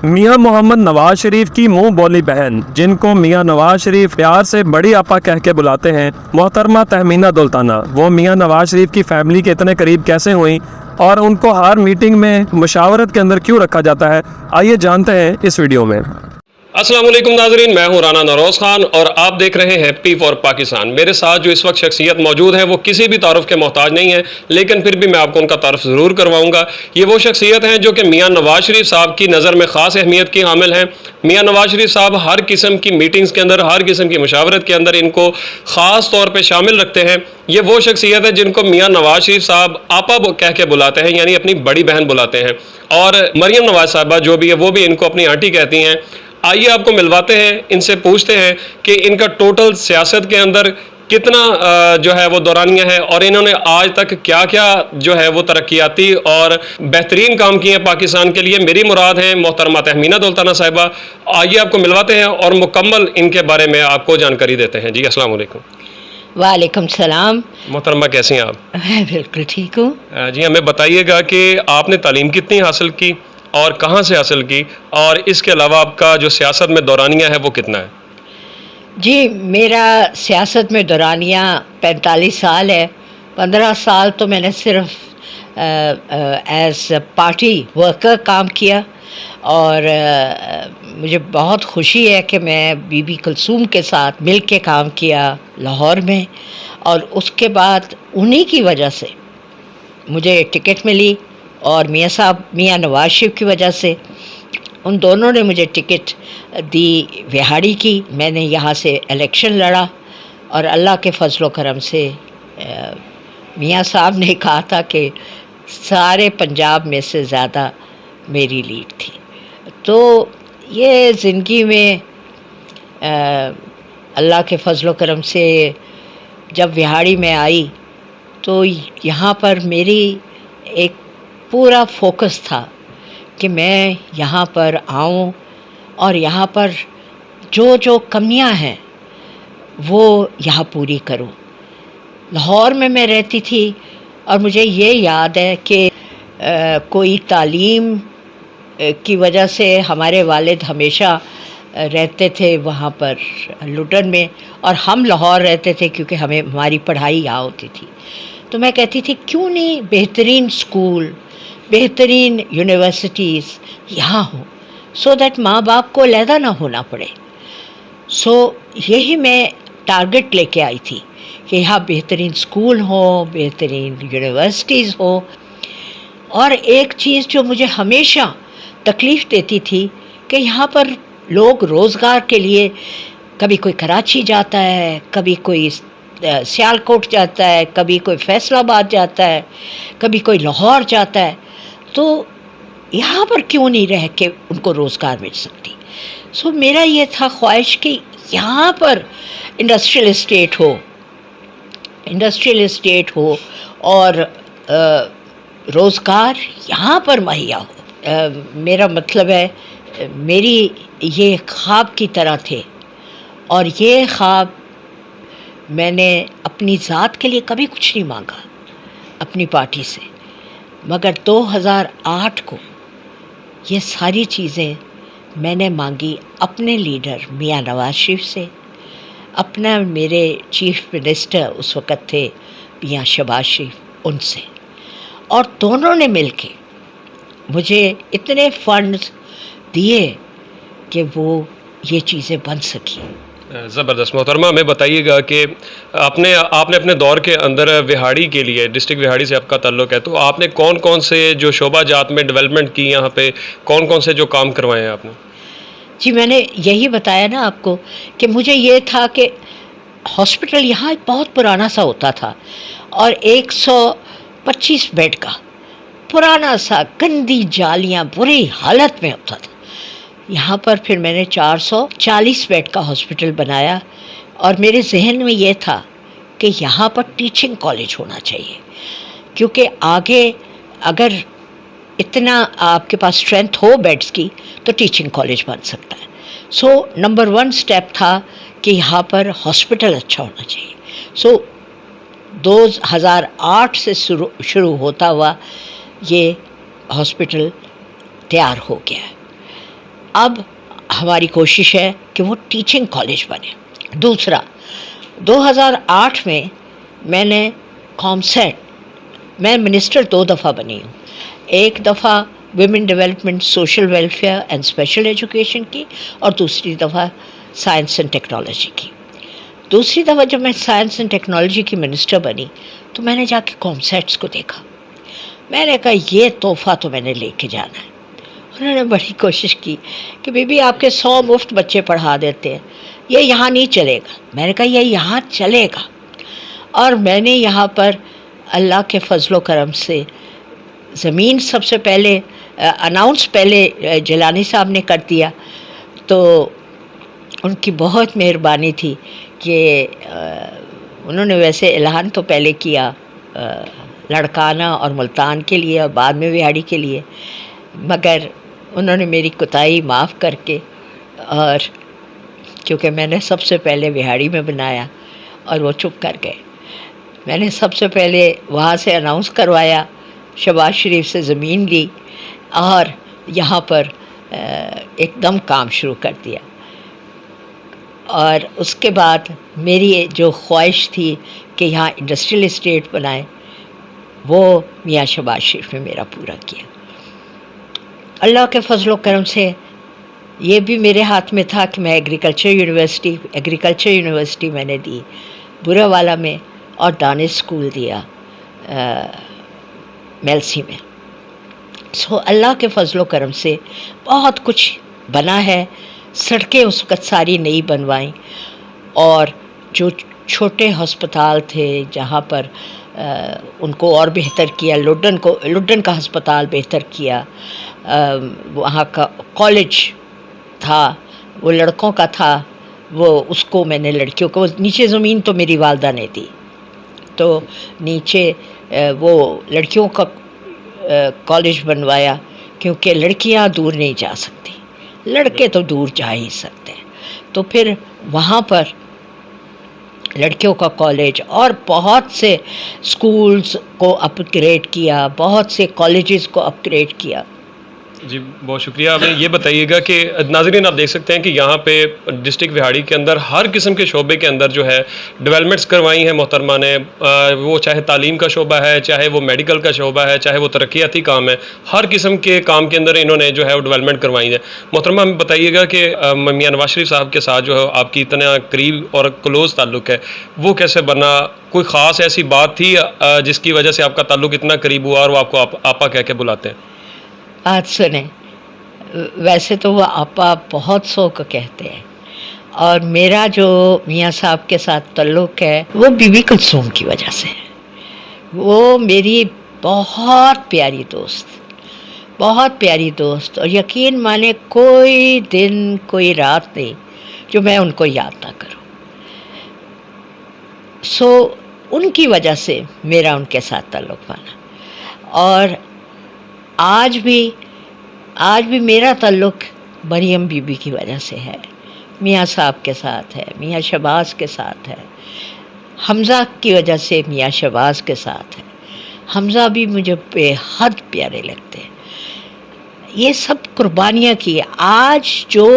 میاں محمد نواز شریف کی منہ بولی بہن، جن کو میاں نواز شریف پیار سے بڑی آپا کہہ کے بلاتے ہیں، محترمہ تہمینہ دولتانہ، وہ میاں نواز شریف کی فیملی کے اتنے قریب کیسے ہوئیں اور ان کو ہر میٹنگ میں مشاورت کے اندر کیوں رکھا جاتا ہے، آئیے جانتے ہیں اس ویڈیو میں۔ السلام علیکم ناظرین، میں ہوں رانا نوروز خان اور آپ دیکھ رہے ہیں پی فور پاکستان۔ میرے ساتھ جو اس وقت شخصیت موجود ہے وہ کسی بھی تعارف کے محتاج نہیں ہے، لیکن پھر بھی میں آپ کو ان کا تعارف ضرور کرواؤں گا۔ یہ وہ شخصیت ہیں جو کہ میاں نواز شریف صاحب کی نظر میں خاص اہمیت کی حامل ہیں۔ میاں نواز شریف صاحب ہر قسم کی میٹنگز کے اندر، ہر قسم کی مشاورت کے اندر ان کو خاص طور پہ شامل رکھتے ہیں۔ یہ وہ شخصیت ہے جن کو میاں نواز شریف صاحب آپا کہہ کے بلاتے ہیں، یعنی اپنی بڑی بہن بلاتے ہیں، اور مریم نواز صاحبہ جو بھی ہے وہ بھی ان کو اپنی آنٹی کہتی ہیں۔ آئیے آپ کو ملواتے ہیں، ان سے پوچھتے ہیں کہ ان کا ٹوٹل سیاست کے اندر کتنا جو ہے وہ دورانیہ ہے، اور انہوں نے آج تک کیا کیا جو ہے وہ ترقیاتی اور بہترین کام کیے ہیں پاکستان کے لیے۔ میری مراد ہیں محترمہ تہمینہ دولتانہ صاحبہ۔ آئیے آپ کو ملواتے ہیں اور مکمل ان کے بارے میں آپ کو جانکاری دیتے ہیں۔ جی السلام علیکم۔ وعلیکم السلام۔ محترمہ کیسی ہیں آپ؟ میں بالکل ٹھیک ہوں۔ جی ہمیں بتائیے گا کہ آپ نے تعلیم کتنی حاصل کی اور کہاں سے حاصل کی، اور اس کے علاوہ آپ کا جو سیاست میں دورانیہ ہے وہ کتنا ہے؟ جی میرا سیاست میں دورانیہ 45 سال ہے۔ 15 سال تو میں نے صرف ایز پارٹی ورکر کام کیا، اور مجھے بہت خوشی ہے کہ میں بی بی کلثوم کے ساتھ مل کے کام کیا لاہور میں، اور اس کے بعد انہی کی وجہ سے مجھے ٹکٹ ملی، اور میاں نواز شریف کی وجہ سے ان دونوں نے مجھے ٹکٹ دی وہاڑی کی۔ میں نے یہاں سے الیکشن لڑا، اور اللہ کے فضل و کرم سے میاں صاحب نے کہا تھا کہ سارے پنجاب میں سے زیادہ میری لیڈ تھی۔ تو یہ زندگی میں اللہ کے فضل و کرم سے جب وہاڑی میں آئی تو یہاں پر میری ایک پورا فوکس تھا کہ میں یہاں پر آؤں اور یہاں پر جو کمیاں ہیں وہ یہاں پوری کروں۔ لاہور میں رہتی تھی، اور مجھے یہ یاد ہے کہ کوئی تعلیم کی وجہ سے ہمارے والد ہمیشہ رہتے تھے وہاں پر لٹن میں، اور ہم لاہور رہتے تھے کیونکہ ہماری پڑھائی یہاں ہوتی تھی۔ تو میں کہتی تھی کیوں نہیں بہترین اسکول، بہترین یونیورسٹیز یہاں ہوں، سو دیٹ ماں باپ کو علیحدہ نہ ہونا پڑے۔ سو یہی میں ٹارگٹ لے کے آئی تھی کہ یہاں بہترین اسکول ہوں، بہترین یونیورسٹیز ہوں۔ اور ایک چیز جو مجھے ہمیشہ تکلیف دیتی تھی کہ یہاں پر لوگ روزگار کے لیے کبھی کوئی کراچی جاتا ہے، کبھی کوئی سیالکوٹ جاتا ہے، کبھی کوئی فیصل آباد جاتا ہے، کبھی کوئی لاہور جاتا ہے، تو یہاں پر کیوں نہیں رہ کے ان کو روزگار مل سکتی۔ سو میرا یہ تھا خواہش کہ یہاں پر انڈسٹریل اسٹیٹ ہو اور روزگار یہاں پر مہیا ہو۔ میرا مطلب ہے میری یہ خواب کی طرح تھے، اور یہ خواب میں نے اپنی ذات کے لیے کبھی کچھ نہیں مانگا اپنی پارٹی سے، مگر 2008 کو یہ ساری چیزیں میں نے مانگی اپنے لیڈر میاں نواز شریف سے، اپنا میرے چیف منسٹر اس وقت تھے میاں شہباز شریف، ان سے، اور دونوں نے مل کے مجھے اتنے فنڈز دیے کہ وہ یہ چیزیں بن سکی۔ زبردست۔ محترمہ ہمیں بتائیے گا کہ آپ نے اپنے دور کے اندر وہاڑی کے لیے، ڈسٹرکٹ وہاڑی سے آپ کا تعلق ہے، تو آپ نے کون کون سے جو شعبہ جات میں ڈیولپمنٹ کی، یہاں پہ کون کون سے جو کام کروائے ہیں آپ نے؟ جی میں نے یہی بتایا نا آپ کو کہ مجھے یہ تھا کہ ہاسپٹل یہاں ایک بہت پرانا سا ہوتا تھا، اور 125 بیڈ کا پرانا سا، گندی جالیاں، بری حالت میں ہوتا تھا۔ یہاں پر پھر میں نے 440 بیڈ کا ہاسپٹل بنایا، اور میرے ذہن میں یہ تھا کہ یہاں پر ٹیچنگ کالج ہونا چاہیے، کیونکہ آگے اگر اتنا آپ کے پاس اسٹرینتھ ہو بیڈس کی تو ٹیچنگ کالج بن سکتا ہے۔ سو نمبر 1 اسٹیپ تھا کہ یہاں پر ہاسپٹل اچھا ہونا چاہیے۔ سو 2008 سے شروع ہوتا ہوا یہ ہاسپٹل تیار ہو گیا ہے۔ اب ہماری کوشش ہے کہ وہ ٹیچنگ کالج بنے. دوسرا 2008 میں نے کامسیٹ میں منسٹر 2 دفعہ بنی ہوں. ایک دفعہ women development social welfare and special education کی اور دوسری دفعہ سائنس اینڈ ٹیکنالوجی کی. دوسری دفعہ جب میں سائنس اینڈ ٹیکنالوجی کی منسٹر بنی تو میں نے جا کے کامسیٹس کو دیکھا. میں نے کہا یہ تحفہ تو میں نے لے کے جانا ہے. انہوں نے بڑی کوشش کی کہ بی بی آپ کے 100 مفت بچے پڑھا دیتے ہیں, یہ یہاں نہیں چلے گا. میں نے کہا یہ یہاں چلے گا. اور میں نے یہاں پر اللہ کے فضل و کرم سے زمین سب سے پہلے اناؤنس پہلے جیلانی صاحب نے کر دیا, تو ان کی بہت مہربانی تھی کہ انہوں نے ویسے اعلان تو پہلے کیا لڑکانہ اور ملتان کے لیے اور بعد میں وہاڑی کے لیے, مگر انہوں نے میری کوتاہی معاف کر کے, اور کیونکہ میں نے سب سے پہلے وہاڑی میں بنایا اور وہ چپ کر گئے. میں نے سب سے پہلے وہاں سے اناؤنس کروایا, شہباز شریف سے زمین لی اور یہاں پر ایک دم کام شروع کر دیا. اور اس کے بعد میری جو خواہش تھی کہ یہاں انڈسٹریل اسٹیٹ بنائیں, وہ میاں شہباز شریف نے میرا پورا کیا. اللہ کے فضل و کرم سے یہ بھی میرے ہاتھ میں تھا کہ میں ایگریکلچر یونیورسٹی میں نے دی برا والا میں, اور دانش اسکول دیا میلسی میں. سو اللہ کے فضل و کرم سے بہت کچھ بنا ہے. سڑکیں اس وقت ساری نئی بنوائیں, اور جو چھوٹے ہسپتال تھے جہاں پر ان کو اور بہتر کیا. لڈن کا ہسپتال بہتر کیا. وہاں کا کالج تھا وہ لڑکوں کا تھا, وہ اس کو میں نے لڑکیوں کو, نیچے زمین تو میری والدہ نے دی, تو نیچے وہ لڑکیوں کا کالج بنوایا, کیونکہ لڑکیاں دور نہیں جا سکتی, لڑکے تو دور جا ہی سکتے ہیں. تو پھر وہاں پر لڑکیوں کا کالج اور بہت سے سکولز کو اپ گریڈ کیا, بہت سے کالجز کو اپ گریڈ کیا. جی بہت شکریہ. آپ یہ بتائیے گا کہ ناظرین آپ دیکھ سکتے ہیں کہ یہاں پہ ڈسٹرکٹ وہاڑی کے اندر ہر قسم کے شعبے کے اندر جو ہے ڈیولپمنٹس کروائی ہیں محترمہ نے, وہ چاہے تعلیم کا شعبہ ہے, چاہے وہ میڈیکل کا شعبہ ہے, چاہے وہ ترقیاتی کام ہے, ہر قسم کے کام کے اندر انہوں نے جو ہے وہ ڈیولپمنٹ کروائی ہے. محترمہ ہمیں بتائیے گا کہ میاں نواز شریف صاحب کے ساتھ جو ہے آپ کی اتنا قریب اور کلوز تعلق ہے, وہ کیسے بنا؟ کوئی خاص ایسی بات تھی جس کی وجہ سے آپ کا تعلق اتنا قریب ہوا اور وہ آپ کو آپا کہہ کے بلاتے ہیں؟ بات سنیں, ویسے تو وہ آپا بہت سو کو کہتے ہیں, اور میرا جو میاں صاحب کے ساتھ تعلق ہے وہ بی بی کلثوم کی وجہ سے ہے. وہ میری بہت پیاری دوست, اور یقین مانے کوئی دن کوئی رات نہیں جو میں ان کو یاد نہ کروں. سو ان کی وجہ سے میرا ان کے ساتھ تعلق بنا, اور آج بھی میرا تعلق مریم بی بی کی وجہ سے ہے, میاں صاحب کے ساتھ ہے, میاں شہباز کے ساتھ ہے, حمزہ کی وجہ سے میاں شہباز کے ساتھ ہے. حمزہ بھی مجھے بے حد پیارے لگتے ہیں. یہ سب قربانیاں کی. آج جو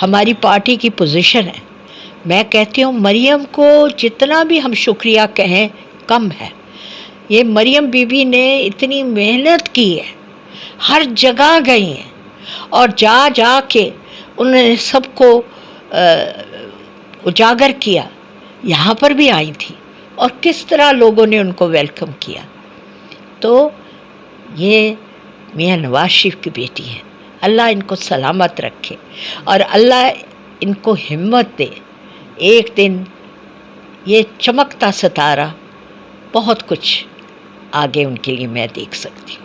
ہماری پارٹی کی پوزیشن ہے, میں کہتی ہوں مریم کو جتنا بھی ہم شکریہ کہیں کم ہے. یہ مریم بی بی نے اتنی محنت کی ہے, ہر جگہ گئی ہیں, اور جا کے انہوں نے سب کو اجاگر کیا. یہاں پر بھی آئی تھی اور کس طرح لوگوں نے ان کو ویلکم کیا. تو یہ میاں نواز شریف کی بیٹی ہے. اللہ ان کو سلامت رکھے اور اللہ ان کو ہمت دے. ایک دن یہ چمکتا ستارہ بہت کچھ آگے ان کے لیے میں دیکھ سکتی ہوں.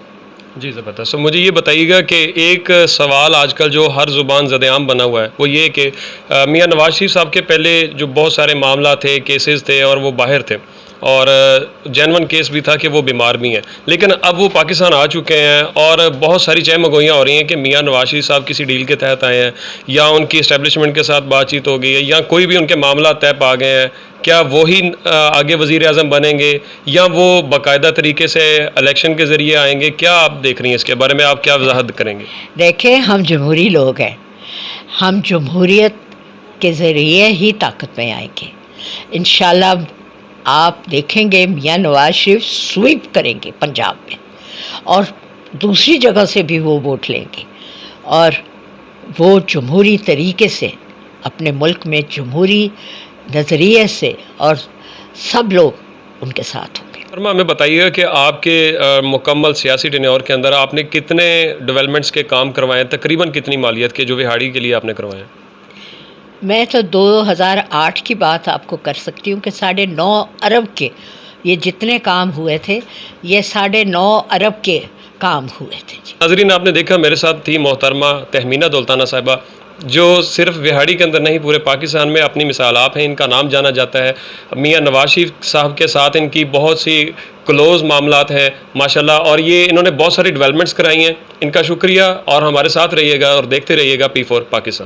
جی زبردست. مجھے یہ بتائیے گا کہ ایک سوال آج کل جو ہر زبان زد عام بنا ہوا ہے وہ یہ کہ میاں نواز شریف صاحب کے پہلے جو بہت سارے معاملات تھے, کیسز تھے, اور وہ باہر تھے, اور جینون کیس بھی تھا کہ وہ بیمار بھی ہیں, لیکن اب وہ پاکستان آ چکے ہیں اور بہت ساری چہ مگوئیاں ہو رہی ہیں کہ میاں نواز شریف صاحب کسی ڈیل کے تحت آئے ہیں, یا ان کی اسٹیبلشمنٹ کے ساتھ بات چیت ہو گئی ہے, یا کوئی بھی ان کے معاملات طے پا گئے ہیں. کیا وہی آگے وزیر اعظم بنیں گے یا وہ باقاعدہ طریقے سے الیکشن کے ذریعے آئیں گے؟ کیا آپ دیکھ رہی ہیں اس کے بارے میں, آپ کیا وضاحت کریں گے؟ دیکھیں, ہم جمہوری لوگ ہیں, ہم جمہوریت کے ذریعے ہی طاقت میں آئیں گے انشاءاللہ. آپ دیکھیں گے میاں نواز شریف سویپ کریں گے پنجاب میں اور دوسری جگہ سے بھی وہ ووٹ لیں گے اور وہ جمہوری طریقے سے اپنے ملک میں جمہوری نظریے سے اور سب لوگ ان کے ساتھ ہوں گے. محترمہ ہمیں بتائیے گا کہ آپ کے مکمل سیاسی ٹینیور کے اندر آپ نے کتنے ڈیولپمنٹس کے کام کروائے ہیں، تقریباً کتنی مالیت کے جو وہاڑی کے لیے آپ نے کروائے ہیں؟ میں تو 2008 کی بات آپ کو کر سکتی ہوں کہ 9.5 ارب کے یہ جتنے کام ہوئے تھے یہ 9.5 ارب کے کام ہوئے تھے. جی ناظرین، آپ نے دیکھا میرے ساتھ تھی محترمہ تہمینہ دولتانہ صاحبہ، جو صرف وہاڑی کے اندر نہیں پورے پاکستان میں اپنی مثال آپ ہیں. ان کا نام جانا جاتا ہے. میاں نواز شریف صاحب کے ساتھ ان کی بہت سی کلوز معاملات ہیں ماشاءاللہ، اور یہ انہوں نے بہت ساری ڈیولپمنٹس کرائی ہیں. ان کا شکریہ اور ہمارے ساتھ رہیے گا اور دیکھتے رہیے گا P4 پاکستان.